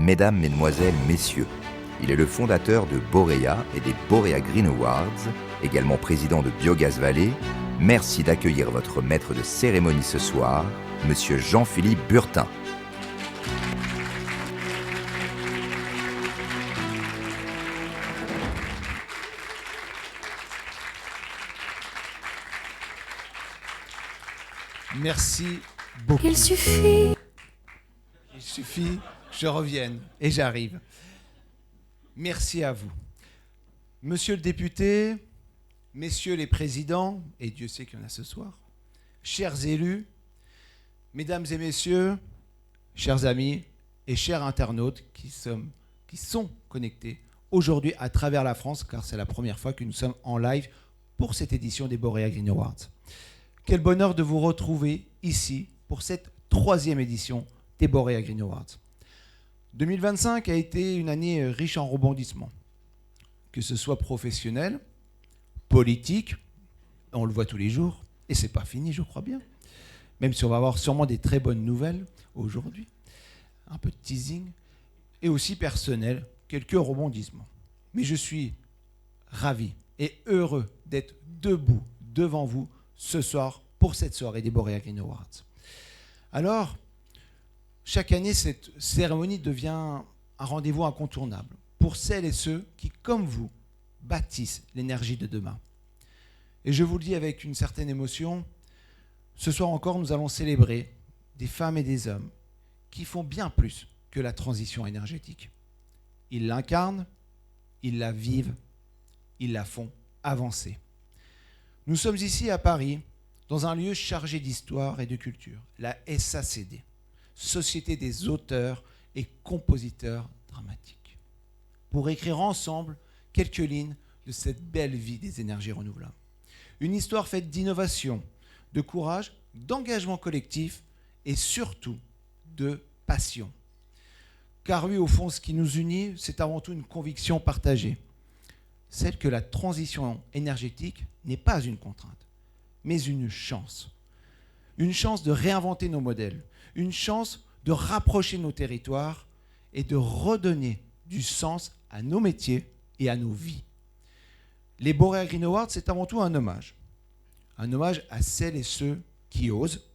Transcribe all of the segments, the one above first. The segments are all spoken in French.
Mesdames, Mesdemoiselles, Messieurs, il est le fondateur de Borea et des Borea Green Awards, également président de Biogaz Vallée. Merci d'accueillir votre maître de cérémonie ce soir, Monsieur Jean-Philippe Burtin. Merci beaucoup. Il suffit, que je revienne et j'arrive. Merci à vous. Monsieur le député, messieurs les présidents, et Dieu sait qu'il y en a ce soir, chers élus, mesdames et messieurs, chers amis et chers internautes qui sont connectés aujourd'hui à travers la France, car c'est la première fois que nous sommes en live pour cette édition des Borea Green Awards. Quel bonheur de vous retrouver ici pour cette 3e édition des Borea Green Awards. 2025 a été une année riche en rebondissements, que ce soit professionnel, politique, on le voit tous les jours, et c'est pas fini, je crois bien, même si on va avoir sûrement des très bonnes nouvelles aujourd'hui, un peu de teasing, et aussi personnel, quelques rebondissements. Mais je suis ravi et heureux d'être debout devant vous ce soir pour cette soirée des Borea Green Awards. Alors, chaque année, cette cérémonie devient un rendez-vous incontournable pour celles et ceux qui, comme vous, bâtissent l'énergie de demain. Et je vous le dis avec une certaine émotion, ce soir encore, nous allons célébrer des femmes et des hommes qui font bien plus que la transition énergétique. Ils l'incarnent, ils la vivent, ils la font avancer. Nous sommes ici à Paris, dans un lieu chargé d'histoire et de culture, la SACD, Société des auteurs et compositeurs dramatiques, pour écrire ensemble quelques lignes de cette belle vie des énergies renouvelables. Une histoire faite d'innovation, de courage, d'engagement collectif et surtout de passion. Car oui, au fond, ce qui nous unit, c'est avant tout une conviction partagée, celle que la transition énergétique n'est pas une contrainte, mais une chance. Une chance de réinventer nos modèles, une chance de rapprocher nos territoires et de redonner du sens à nos métiers et à nos vies. Les Borea Green Awards, c'est avant tout un hommage. Un hommage à celles et ceux qui osent,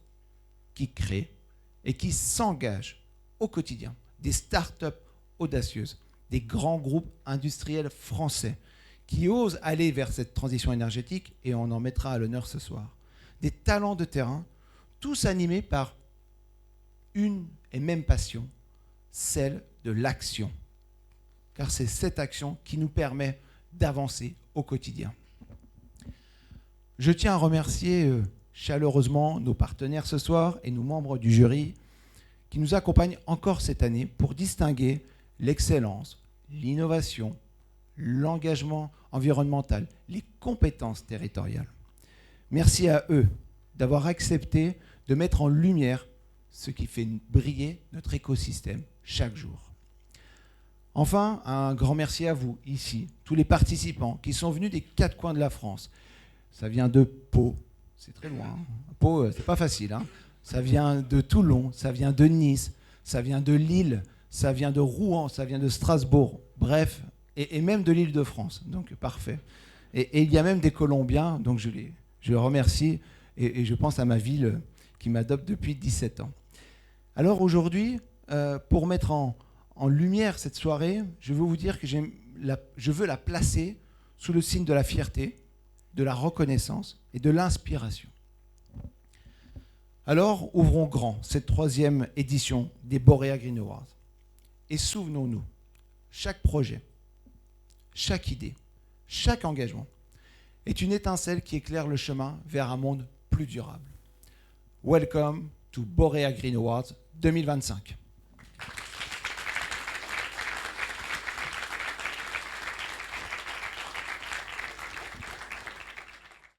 qui créent et qui s'engagent au quotidien. Des start-up audacieuses, des grands groupes industriels français qui osent aller vers cette transition énergétique, et on en mettra à l'honneur ce soir. Des talents de terrain, tous animés par une et même passion, celle de l'action. Car c'est cette action qui nous permet d'avancer au quotidien. Je tiens à remercier chaleureusement nos partenaires ce soir et nos membres du jury qui nous accompagnent encore cette année pour distinguer l'excellence, l'innovation, l'engagement environnemental, les compétences territoriales. Merci à eux d'avoir accepté de mettre en lumière ce qui fait briller notre écosystème chaque jour. Enfin, un grand merci à vous, ici, tous les participants qui sont venus des 4 coins de la France. Ça vient de Pau, c'est très loin. Pau, c'est pas facile. Hein. Ça vient de Toulon, ça vient de Nice, ça vient de Lille, ça vient de Rouen, ça vient de Strasbourg. Bref, et même de l'Île-de-France. Donc, parfait. Et il y a même des Colombiens, donc je les remercie et je pense à ma ville qui m'adopte depuis 17 ans. Alors aujourd'hui, pour mettre en lumière cette soirée, je veux vous dire que je veux la placer sous le signe de la fierté, de la reconnaissance et de l'inspiration. Alors, ouvrons grand cette 3e édition des Borea Green Awards. Et souvenons-nous, chaque projet, chaque idée, chaque engagement est une étincelle qui éclaire le chemin vers un monde plus durable. Welcome to Borea Green Awards 2025.